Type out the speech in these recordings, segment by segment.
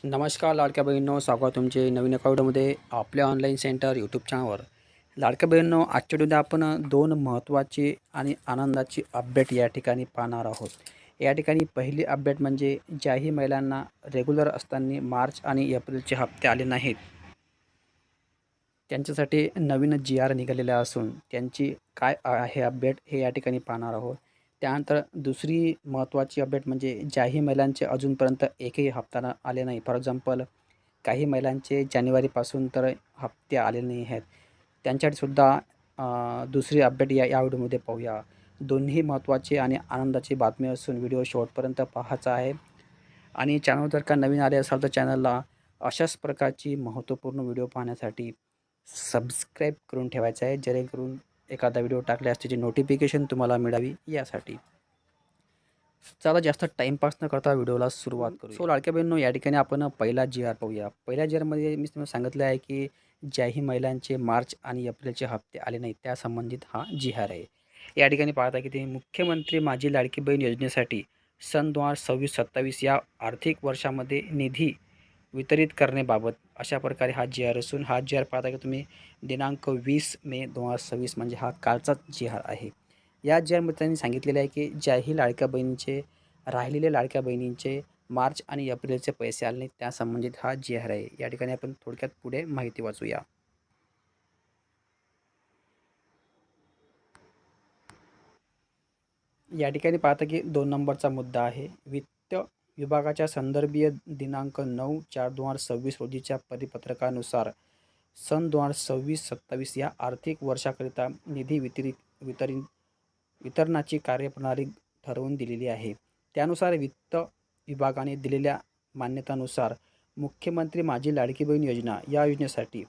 नमस्कार लाडक्या बहिणींनो, स्वागत तुमचे नवीन एका व्हिडिओमध्ये आपल्या ऑनलाईन सेंटर यूट्यूब चॅनलवर. लाडक्या बहिणींनो, आजच्या व्हिडिओमध्ये आपण दोन महत्त्वाची आणि आनंदाची अपडेट या ठिकाणी पाहणार आहोत. या ठिकाणी पहिली अपडेट म्हणजे ज्याही महिलांना रेग्युलर असताना मार्च आणि एप्रिलचे हप्ते आले नाहीत, त्यांच्यासाठी नवीन GR निघालेला असून त्यांची काय आहे अपडेट हे या ठिकाणी पाहणार आहोत. त्यानंतर दुसरी महत्त्वाची अपडेट म्हणजे ज्याही महिलांचे अजूनपर्यंत एकही हप्ता आले नाही. फॉर एक्झाम्पल काही महिलांचे जानेवारीपासून तर हप्ते आलेले नाही आहेत. त्यांच्यासाठीसुद्धा दुसरी अपडेट या व्हिडिओमध्ये पाहूया. दोन्ही महत्त्वाचे आणि आनंदाची बातमी असून व्हिडिओ शेवटपर्यंत पाहायचा आहे. आणि चॅनल जर का नवीन आले असाल तर चॅनलला अशाच प्रकारची महत्त्वपूर्ण व्हिडिओ पाहण्यासाठी सबस्क्राईब करून ठेवायचं आहे, जेणेकरून एखादा व्हिडिओ टाकल्यास त्याची नोटिफिकेशन तुम्हाला मिळावी यासाठी. चला जास्त टाईमपास न करता व्हिडिओला सुरुवात करू. सो लाडक्या बहिणींनो, या ठिकाणी आपण पहिला GR पाहूया. पहिल्या GRमध्ये मी तुम्हाला सांगितलं आहे की ज्याही महिलांचे मार्च आणि एप्रिलचे हप्ते आले नाहीत त्या संबंधित हा GR आहे. या ठिकाणी पाहता की ते मुख्यमंत्री माझी लाडकी बहीण योजनेसाठी सन 2026-27 या आर्थिक वर्षामध्ये निधी वितरित करण्याबाबत अशा प्रकारे हा GR असून हा GR पाहता की तुम्ही दिनांक 20 मे 2026 म्हणजे हा कालचाच GR आहे. या GRमध्ये त्यांनी सांगितलेले आहे की ज्याही लाडक्या बहिणींचे राहिलेले लाडक्या बहिणींचे मार्च आणि एप्रिलचे पैसे आले नाहीत त्या संबंधित हा GR आहे. या ठिकाणी आपण थोडक्यात पुढे माहिती वाचूया. या ठिकाणी पाहता की 2 नंबरचा मुद्दा आहे. वित्त विभागाच्या संदर्भीय दिनांक 9/4/2026 रोजीच्या परिपत्रकानुसार सन 2026-27 या आर्थिक वर्षाकरिता निधी वितरणाची कार्यप्रणाली ठरवून दिलेली आहे. त्यानुसार वित्त विभागाने दिलेल्या मान्यतानुसार मुख्यमंत्री माझी लाडकी बहीण योजना या योजनेसाठी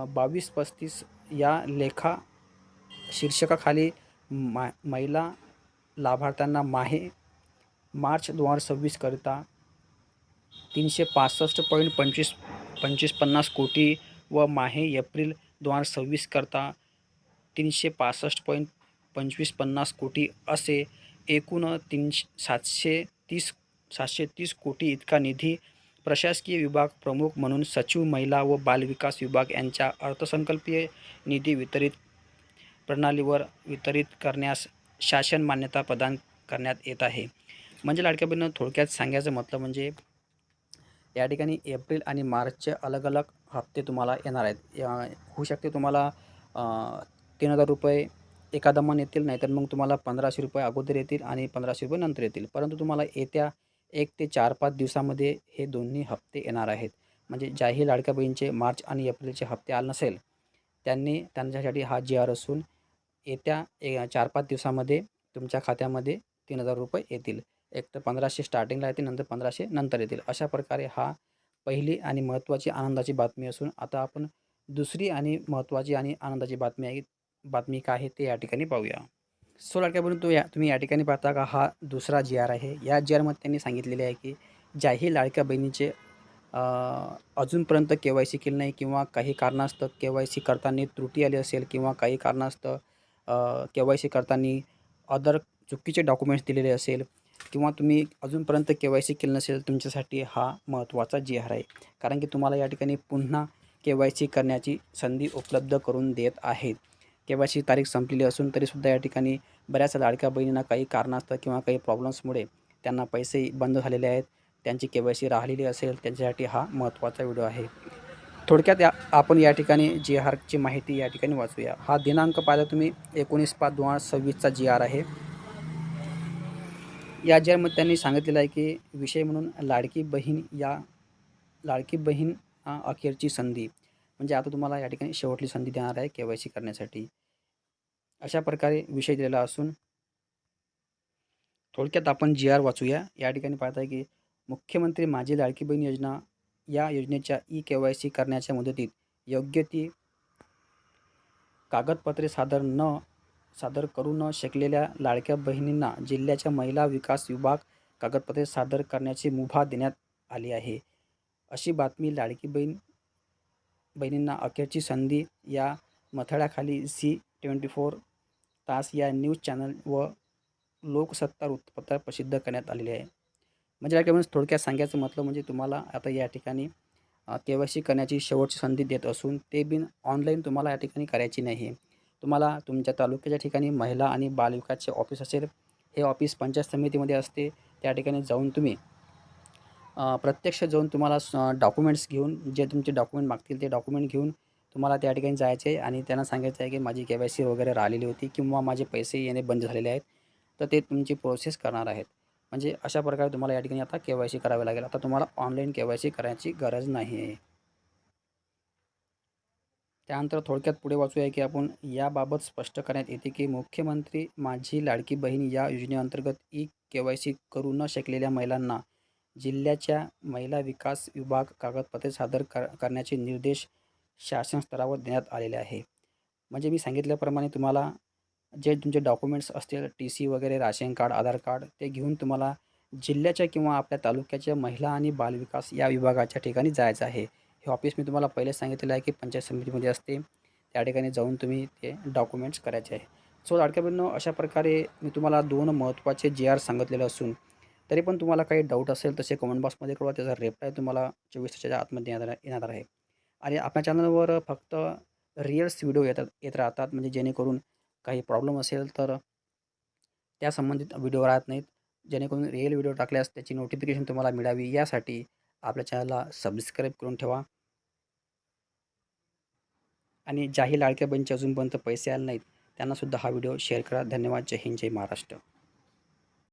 22-35 या लेखा शीर्षकाखाली महिला लाभार्थ्यांना मार्च 2026 करिता 365.25 कोटी व माहे एप्रिल 2026 करता 365.25 कोटी असे एकूण 730 कोटी इतका निधी प्रशासकीय विभाग प्रमुख म्हणून सचिव महिला व बालविकास विभाग यांच्या अर्थसंकल्पीय निधी वितरित प्रणालीवर वितरित करण्यास शासन मान्यता प्रदान करण्यात येत आहे. म्हणजे लाडक्या बहिणींनो, थोडक्यात सांगायचं मतलब म्हणजे या ठिकाणी एप्रिल आणि मार्चचे अलग अलग हप्ते तुम्हाला येणार आहेत. होऊ शकते तुम्हाला 3,000 रुपये एका दमाने येतील, नाहीतर मग तुम्हाला 1,500 रुपये अगोदर येतील आणि 1,500 रुपये नंतर येतील. परंतु तुम्हाला येत्या 1 ते 4-5 दिवसामध्ये हे दोन्ही हप्ते येणार आहेत. म्हणजे ज्याही लाडक्या बहिणीचे मार्च आणि एप्रिलचे हप्ते आले नसेल त्यांच्यासाठी हा GR असून येत्या 4-5 दिवसामध्ये तुमच्या खात्यामध्ये 3,000 रुपये येतील. एक तर 1,500 स्टार्टिंगला येतील, नंतर 1,500 नंतर येतील. अशा प्रकारे हा पहिली आणि महत्त्वाची आनंदाची बातमी असून आता आपण दुसरी आणि महत्त्वाची आणि आनंदाची बातमी काय आहे ते या ठिकाणी पाहूया. सो लाडक्या बहिणींनो, तुम्ही या ठिकाणी पाहता का हा दुसरा GR आहे. या GRमध्ये त्यांनी सांगितलेले आहे की ज्याही लाडक्या बहिणीचे अजूनपर्यंत KYC केलं नाही किंवा काही कारणास्तव KYC करताना त्रुटी आली असेल किंवा काही कारणास्तव KYC करताना अदर चुकीचे डॉक्युमेंट्स दिलेले असेल किंवा तुम्ही अजूनपर्यंत KYC केलं नसेल, तुमच्यासाठी हा महत्त्वाचा GR आहे. कारण की तुम्हाला या ठिकाणी पुन्हा KYC करण्याची संधी उपलब्ध करून देत आहेत. KYC तारीख संपलेली असून तरीसुद्धा या ठिकाणी बऱ्याच लाडक्या बहिणींना काही कारणास्तव किंवा काही प्रॉब्लेम्समुळे त्यांना पैसे बंद झालेले आहेत. त्यांची KYC राहिलेली असेल त्यांच्यासाठी हा महत्त्वाचा व्हिडिओ आहे. थोडक्यात आपण या ठिकाणी GRची माहिती या ठिकाणी वाचूया. हा दिनांक पाहिला तुम्ही 19/5/2026चा GR आहे. या GRमध्ये त्यांनी सांगितलेलं आहे की विषय म्हणून लाडकी बहीण अखेरची संधी. म्हणजे आता तुम्हाला या ठिकाणी शेवटची संधी देणार आहे KYC करण्यासाठी. अशा प्रकारे विषय दिलेला असून थोडक्यात आपण GR वाचूया. या ठिकाणी पाहत आहे की मुख्यमंत्री माझी लाडकी बहीण योजना या योजनेच्या KYC करण्याच्या मुदतीत योग्य ती कागदपत्रे सादर करू न शकलेल्या लाडक्या बहिणींना जिल्ह्याच्या महिला विकास विभाग कागदपत्रे सादर करण्याची मुभा देण्यात आली आहे. अशी बातमी लाडकी बहिणींना अखेरची संधी या मथळ्याखाली Zee24 तास या न्यूज चॅनल व लोकसत्ता वृत्तपत्रात प्रसिद्ध करण्यात आलेले आहे. म्हणजे लाडक्या बहिणीस थोडक्यात सांगायचं म्हटलं म्हणजे तुम्हाला आता या ठिकाणी के-वाय-सी करण्याची शेवटची संधी देत असून ते बिन ऑनलाईन तुम्हाला या ठिकाणी करायची नाही आहे. तुम्हाला तुमच्या तालुक्याच्या ठिकाणी महिला आणि बालविकासचे ऑफिस असेल, हे ऑफिस पंचायत समितीमध्ये असते. त्या ठिकाणी जाऊन तुम्ही प्रत्यक्ष जाऊन तुम्हाला डॉक्युमेंट्स घेऊन जे तुमचे डॉक्युमेंट मागतील ते डॉक्युमेंट घेऊन तुम्हाला त्या ठिकाणी जायचं आहे आणि त्यांना सांगायचं आहे की माझी के-वाय-सी वगैरे राहिलेली होती किंवा माझे पैसे येणे बंद झालेले आहेत. तर ते तुमची प्रोसेस करणार आहेत. म्हणजे अशा प्रकारे तुम्हाला या ठिकाणी आता के-वाय-सी करावी लागेल. आता तुम्हाला ऑनलाईन के-वाय-सी करायची गरज नाही आहे. त्यानंतर थोडक्यात पुढे वाचूया की आपण याबाबत स्पष्ट करण्यात येते की मुख्यमंत्री माझी लाडकी बहीण या योजनेअंतर्गत के-वाय-सी करू न शकलेल्या महिलांना जिल्ह्याच्या महिला विकास विभाग कागदपत्रे सादर करण्याचे निर्देश शासन स्तरावर देण्यात आलेले आहे. म्हणजे मी सांगितल्याप्रमाणे तुम्हाला जे तुमचे डॉक्युमेंट्स असतील टी-सी वगैरे, राशन कार्ड, आधार कार्ड ते घेऊन तुम्हाला जिल्ह्याच्या किंवा आपल्या तालुक्याच्या महिला आणि बालविकास या विभागाच्या ठिकाणी जायचं आहे. हे ऑफिस मी तुम्हाला पहिलेच सांगितलेलं आहे की पंचायत समितीमध्ये असते. त्या ठिकाणी जाऊन तुम्ही ते डॉक्युमेंट्स करायचे आहे. सो लाडक्या बहिणींनो, अशा प्रकारे मी तुम्हाला 2 महत्त्वाचे जे-आर सांगितलेले असून तरी पण तुम्हाला काही डाऊट असेल तसे कमेंट बॉक्समध्ये कळवा. त्याचा रिप्लाय तुम्हाला 24 तासाच्या आतमध्ये येणार आहे. आणि आपल्या चॅनलवर फक्त रिअल्स व्हिडिओ येत राहतात म्हणजे जेणेकरून काही प्रॉब्लेम असेल तर त्या संबंधित व्हिडिओ राहत नाहीत. जेणेकरून रिअल व्हिडिओ टाकल्यास त्याची नोटिफिकेशन तुम्हाला मिळावी यासाठी आपल्या चॅनलला सबस्क्राईब करून ठेवा. आणि ज्याही लाडक्या बहिणीचे अजूनपर्यंत पैसे आले नाहीत त्यांनासुद्धा हा व्हिडिओ शेअर करा. धन्यवाद. जय हिंद, जय महाराष्ट्र.